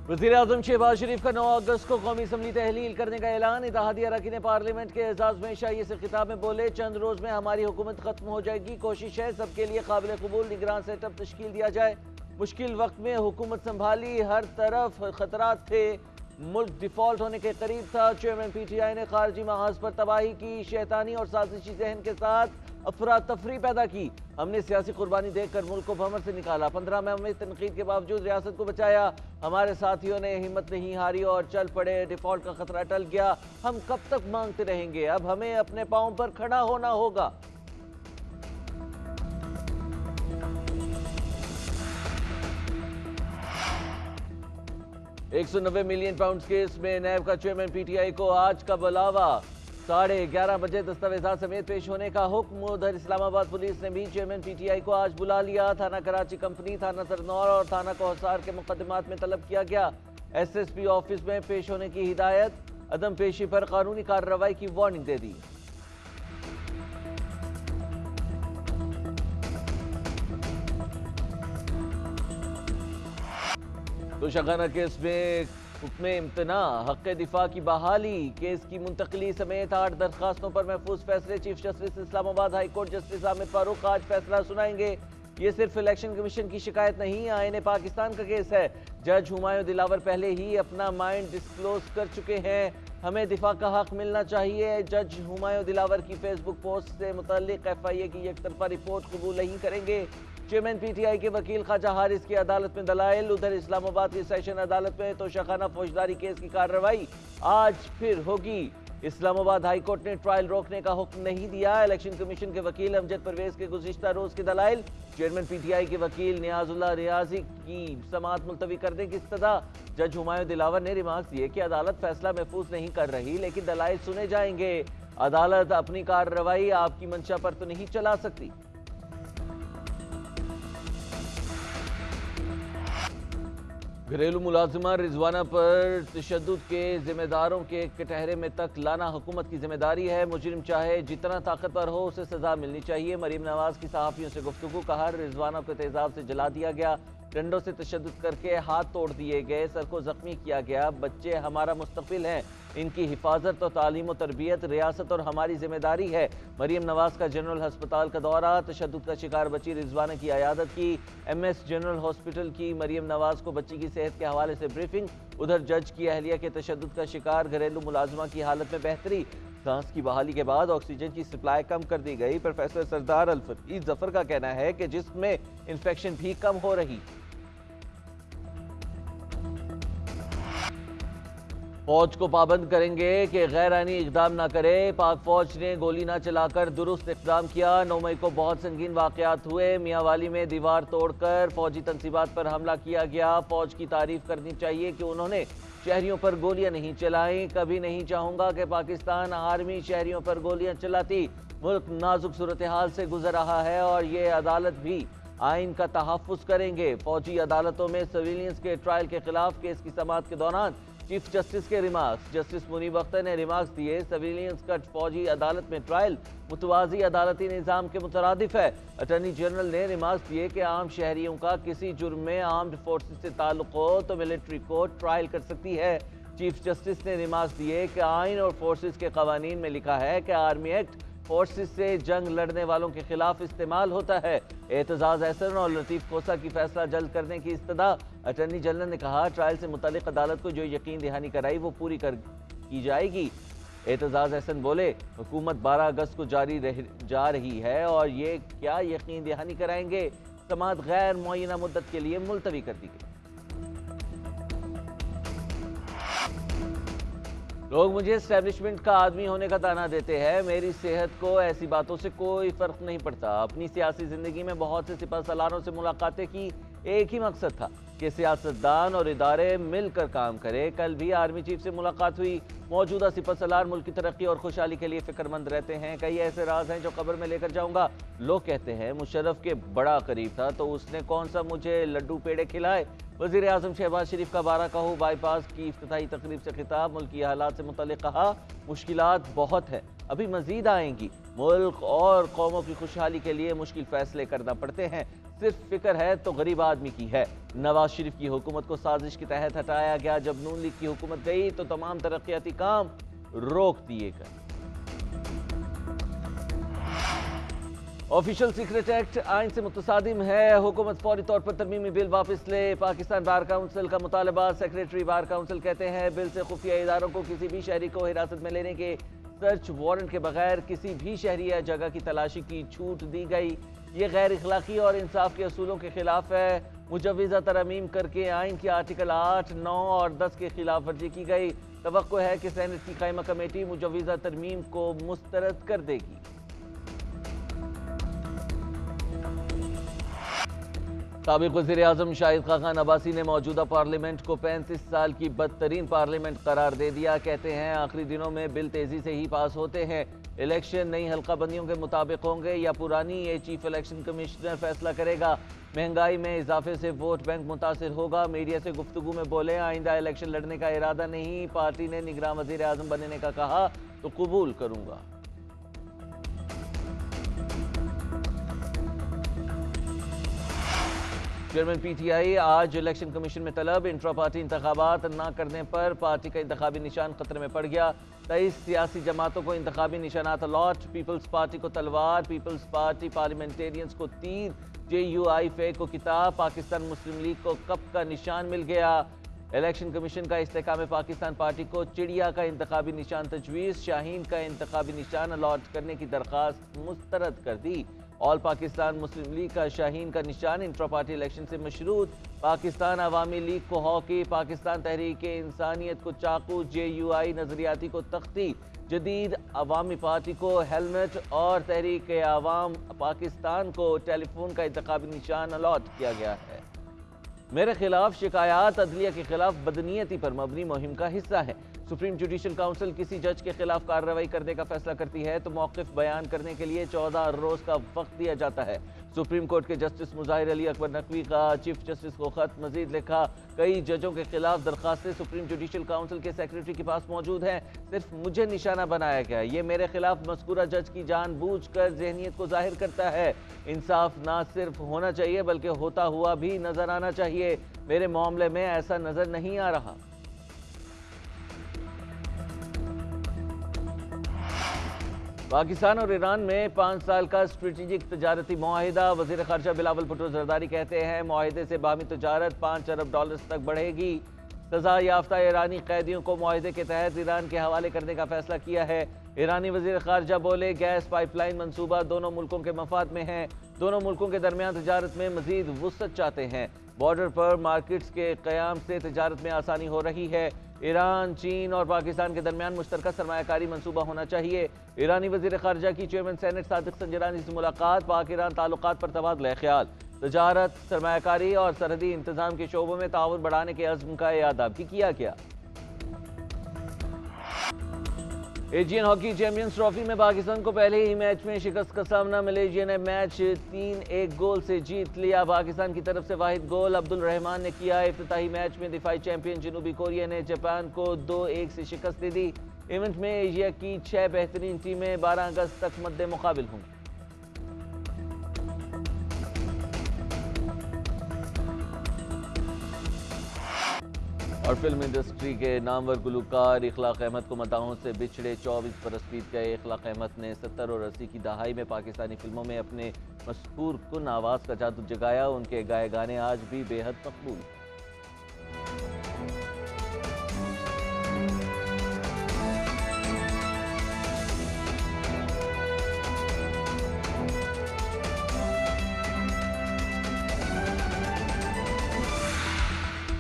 वज़ीर-ए-आज़म शहबाज शरीफ का 9 अगस्त को कौमी असम्बली तहलील करने का ऐलान। इत्तेहादी अरकान पार्लियामेंट के एजाज़ में शाही से खिताब में बोले, चंद रोज़ में हमारी हुकूमत खत्म हो जाएगी। कोशिश है सबके लिए काबिल कबूल निगरान सेटअप तश्कील दिया जाए। मुश्किल वक्त में हुकूमत संभाली, हर तरफ खतरात थे, मुल्क डिफॉल्ट होने के करीब था। चेयरमैन PTI ने खारजी महाज पर तबाही की, शैतानी और साजिशी जहन के साथ अफरा तफरी पैदा की। हमने सियासी कुर्बानी देखकर मुल्क को भंवर से निकाला। 15 माह में तनकीद के बावजूद रियासत को बचाया। हमारे साथियों ने हिम्मत नहीं हारी और चल पड़े। डिफॉल्ट का खतरा टल गया। हम कब तक मांगते रहेंगे? अब हमें अपने पांव पर खड़ा होना होगा। £190 मिलियन केस में नैब का चेयरमैन PTI को आज का बुलावा। 11:30 बजे दस्तावेजात समेत पेश होने का हुक्म। उधर इस्लामाबाद पुलिस ने भी चेयरमैन PTI को आज बुला लिया। थाना कराची कंपनी, थाना तरनौर और थाना कोहसार के मुकदमात में तलब किया गया। SSP ऑफिस में पेश होने की हिदायत। अदम पेशी पर कानूनी कार्रवाई की वार्निंग दे दी। तोशाखाना केस में हुक्म इम्तना, हक़ दिफा की बहाली, केस की मुंतकली समेत 8 दरखास्तों पर महफूज फैसले। Chief justice Islamabad high court justice Aamir Farooq आज फैसला सुनाएंगे। ये सिर्फ इलेक्शन कमीशन की शिकायत नहीं, आईने पाकिस्तान का केस है। जज हुमायूं दिलावर पहले ही अपना माइंड डिस्क्लोज कर चुके हैं। हमें दिफा का हक मिलना चाहिए। जज हुमायूं दिलावर की फेसबुक पोस्ट से मुतल्लिक FIA की एक तरफा रिपोर्ट कबूल नहीं करेंगे। चेयरमैन PTI के वकील ख्वाजा हारिस की अदालत में दलाइल। उधर इस्लामाबाद की सेशन अदालत में तोशाखाना फौजदारी केस की कार्रवाई आज फिर होगी। इस्लामाबाद हाई कोर्ट ने ट्रायल रोकने का हुक्म नहीं दिया। इलेक्शन कमीशन के वकील अमजद परवेज के गुज़िश्ता रोज के दलाइल। चेयरमैन PTI के वकील नियाजुल्लाह रियाजी की समाअत मुलतवी करने की इस्तदा। जज हुमायूं दिलावर ने रिमार्क्स दिए कि अदालत फैसला महफूज नहीं कर रही, लेकिन दलाइल सुने जाएंगे। अदालत अपनी कार्रवाई आपकी मंशा पर तो नहीं चला सकती। घरेलू मुलाजिमा रिजवाना पर तशद्दुद के जिम्मेदारों के कटहरे में तक लाना हुकूमत की जिम्मेदारी है। मुजरिम चाहे जितना ताकतवर हो, उसे सजा मिलनी चाहिए। मरीम नवाज की सहाफ़ियों से गुफ्तगू। कहा, रिजवाना को तेजाब से जला दिया गया, डंडों से तशद्दुद करके हाथ तोड़ दिए गए, सर को जख्मी किया गया। बच्चे हमारा मुस्तकबिल हैं, इनकी हिफाजत और तालीम और तरबियत रियासत और हमारी जिम्मेदारी है। मरीम नवाज का जनरल हस्पताल का दौरा। तशद्दुद का शिकार बच्ची रिजवाना की अयादत की। MS जनरल हॉस्पिटल की मरीम नवाज को बच्ची की सेहत के हवाले से ब्रीफिंग। उधर जज की अहलिया के तशद्दुद का शिकार घरेलू मुलाजिमा की हालत में बेहतरी। सांस की बहाली के बाद ऑक्सीजन की सप्लाई कम कर दी गई। प्रोफेसर सरदार अल-फरीद जफर का कहना है कि जिस्म में इन्फेक्शन भी कम हो रही। फौज को पाबंद करेंगे कि गैर आईनी इकदाम ना करे। पाक फौज ने गोली ना चलाकर दुरुस्त इकदाम किया। 9 मई को बहुत संगीन वाकयात हुए। मियांवाली में दीवार तोड़कर फौजी तंसीबात पर हमला किया गया। फौज की तारीफ करनी चाहिए कि उन्होंने शहरियों पर गोलियां नहीं चलाई। कभी नहीं चाहूंगा कि पाकिस्तान आर्मी शहरियों पर गोलियां चलाती। मुल्क नाजुक सूरत हाल से गुजर रहा है और ये अदालत भी आइन का तहफ़्फ़ुज़ करेंगे। फौजी अदालतों में सिविलियंस के ट्रायल के खिलाफ केस की समाअत के दौरान चीफ जस्टिस के रिमार्क्स। जस्टिस मुनीब अख्तर ने रिमार्क्स दिए, सिविलियंस का फौजी अदालत में ट्रायल मुतवाज़ी अदालती निज़ाम के मुतरादिफ है। अटॉर्नी जनरल ने रिमार्क्स दिए कि आम शहरियों का किसी जुर्म में आर्म्ड फोर्सेस से ताल्लुक हो तो मिलिट्री कोर्ट ट्रायल कर सकती है। चीफ जस्टिस ने रिमार्क्स दिए कि आइन और फोर्सेस के कवानीन में लिखा है कि आर्मी एक्ट फोर्सेस से जंग लड़ने वालों के खिलाफ इस्तेमाल होता है। एतजाज एहसन और लतीफ़ कोसा की फैसला जल्द करने की इस्तदा। अटॉर्नी जनरल ने कहा, ट्रायल से मुतालिक अदालत को जो यकीन दहानी कराई वो पूरी की जाएगी। एतजाज एहसन बोले, हुकूमत 12 अगस्त को जा रही है और ये क्या यकीन दहानी कराएंगे। समाअत गैर मुअय्यना मुद्दत के लिए मुलतवी कर दी गई। लोग मुझे एस्टेब्लिशमेंट का आदमी होने का ताना देते हैं। मेरी सेहत को ऐसी बातों से कोई फर्क नहीं पड़ता। अपनी सियासी जिंदगी में बहुत से सिपह सलारों से मुलाकातें की। एक ही मकसद था कि सियासतदान और इदारे मिलकर काम करें। कल भी आर्मी चीफ से मुलाकात हुई। मौजूदा सिपह सलार मुल्क की तरक्की और खुशहाली के लिए फिक्रमंद रहते हैं। कई ऐसे राज हैं जो कब्र में लेकर जाऊंगा। लोग कहते हैं मुशर्रफ के बड़ा करीब था तो उसने कौन सा मुझे लड्डू पेड़े खिलाए। वज़ीर-ए-आज़म शहबाज शरीफ का बाराकाहू बाईपास की इफ्तिताही तकरीब से खिताब। मुल्की हालात से मुतल्लिक़ कहा, मुश्किलात बहुत है, अभी मजीद आएंगी। मुल्क और कौमों की खुशहाली के लिए मुश्किल फैसले करना पड़ते हैं। सिर्फ फिक्र है तो गरीब आदमी की है। नवाज शरीफ की हुकूमत को साजिश के तहत हटाया गया। जब नून लीग की हुकूमत गई तो तमाम तरक्याती काम रोक दिए गए। ऑफिशियल सीक्रेट एक्ट आइन से मुतसादिम है। हुकूमत फौरी तौर पर तरमीमी बिल वापस ले। पाकिस्तान बार काउंसिल का मुतालबा। सेक्रेटरी बार काउंसिल कहते हैं बिल से खुफिया इदारों को किसी भी शहरी को हिरासत में लेने के सर्च वारंट के बगैर किसी भी शहरी या जगह की तलाशी की छूट दी गई। ये गैर इखलाकी और इंसाफ के असूलों के खिलाफ है। मुजव्विज़ा तरमीम करके आइन की आर्टिकल 8, 9 और 10 की खिलाफ वर्जी की गई। तवक्को है कि सेनेट की कायमा कमेटी मुजव्विज़ा तरमीम को मुस्तरद कर देगी। साबिक़ वज़ीर-ए-आज़म शाहिद खाकान अब्बासी ने मौजूदा पार्लियामेंट को 35 साल की बदतरीन पार्लियामेंट करार दे दिया। कहते हैं आखिरी दिनों में बिल तेजी से ही पास होते हैं। इलेक्शन नई हल्का बंदियों के मुताबिक होंगे या पुरानी, ये चीफ इलेक्शन कमिश्नर फैसला करेगा। महंगाई में इजाफे से वोट बैंक मुतासिर होगा। मीडिया से गुफ्तगू में बोले आइंदा इलेक्शन लड़ने का इरादा नहीं। पार्टी ने निगरान वज़ीर-ए-आज़म बनने का कहा तो कबूल करूंगा। चेयरमैन पीटीआई आज इलेक्शन कमीशन में तलब। इंट्रा पार्टी इंतखाबात न करने पर पार्टी का इंतखाबी निशान खतरे में पड़ गया। 23 सियासी जमातों को इंतखाबी निशानात अलॉट। पीपल्स पार्टी को तलवार, पीपल्स पार्टी पार्लियामेंटेरियंस को तीर, JUI फे को किताब, पाकिस्तान मुस्लिम लीग को कप का निशान मिल गया। इलेक्शन कमीशन का इस्तेकाम पाकिस्तान पार्टी को चिड़िया का इंतखाबी निशान तजवीज़, शाहीन का इंतखाबी निशान अलॉट करने की दरख्वास्त मुस्तरद कर दी। ऑल पाकिस्तान मुस्लिम लीग का शाहीन का निशान इंट्रा पार्टी इलेक्शन से मशरूत। पाकिस्तान अवामी लीग को हॉकी, पाकिस्तान तहरीक इंसानियत को चाकू, JUI नजरियाती को तख्ती, जदीद अवामी पार्टी को हेलमेट और तहरीक आवाम पाकिस्तान को टेलीफोन का इंतखाबी निशान अलॉट किया गया है। मेरे खिलाफ शिकायत अदलिया के खिलाफ बदनीयती पर मबनी मुहिम का हिस्सा है। सुप्रीम जुडिशल काउंसिल किसी जज के खिलाफ कार्रवाई करने का फैसला करती है तो मौक़िफ़ बयान करने के लिए 14 रोज़ का वक्त दिया जाता है। सुप्रीम कोर्ट के जस्टिस मुज़ाहिर अली अकबर नकवी का चीफ जस्टिस को खत मजीद लिखा। कई जजों के खिलाफ दरखास्तें सुप्रीम जुडिशल काउंसिल के सेक्रेटरी के पास मौजूद हैं। सिर्फ मुझे निशाना बनाया गया। ये मेरे खिलाफ मज़कूरा जज की जानबूझकर ज़हनियत को जाहिर करता है। इंसाफ ना सिर्फ होना चाहिए बल्कि होता हुआ भी नजर आना चाहिए। मेरे मामले में ऐसा नजर नहीं आ रहा। पाकिस्तान और ईरान में 5 साल का स्ट्रेटेजिक तजारती मुआहिदा। वज़ीर ख़ारजा बिलावल भुट्टो ज़रदारी कहते हैं मुआहिदे से बाहमी तजारत $5 अरब तक बढ़ेगी। सजा याफ्ता ईरानी कैदियों को मुआहिदे के तहत ईरान के हवाले करने का फैसला किया है। ईरानी वज़ीर ख़ारजा बोले गैस पाइपलाइन मंसूबा दोनों मुल्कों के मफाद में है। दोनों मुल्कों के दरमियान तजारत में मजीद वुसअत चाहते हैं। बॉर्डर पर मार्केट्स के क़याम से तजारत में आसानी हो रही है। ईरान, चीन और पाकिस्तान के दरमियान मुश्तरका सरमायाकारी मंसूबा होना चाहिए। ईरानी वज़ीर ख़ारजा की चेयरमैन सेनेट सादिक संजरानी से मुलाकात। पाक ईरान ताल्लुकात पर तबादला ख्याल। तजारत, सरमायाकारी और सरहदी इंतजाम के शोबों में ताउन बढ़ाने के अज़्म का इआदा भी किया गया। एशियन हॉकी चैंपियंस ट्रॉफी में पाकिस्तान को पहले ही मैच में शिकस्त का सामना। मलेशिया ने मैच 3-1 गोल से जीत लिया। पाकिस्तान की तरफ से वाहिद गोल अब्दुल रहमान ने किया। इफ्तिताही मैच में दिफाई चैंपियन जनूबी कोरिया ने जापान को 2-1 से शिकस्त दे दी। इवेंट में एशिया की 6 बेहतरीन टीमें 12 अगस्त तक मद्दे मुकाबिल होंगी। और फिल्म इंडस्ट्री के नामवर गुलकार इखलाक अहमद को मदाहों से बिछड़े 24 बरस बीत गए। इखलाक अहमद ने 70 और 80 की दहाई में पाकिस्तानी फिल्मों में अपने मशहूर कुन आवाज़ का जादू जगाया। उनके गाए गाने आज भी बेहद मकबूल हैं।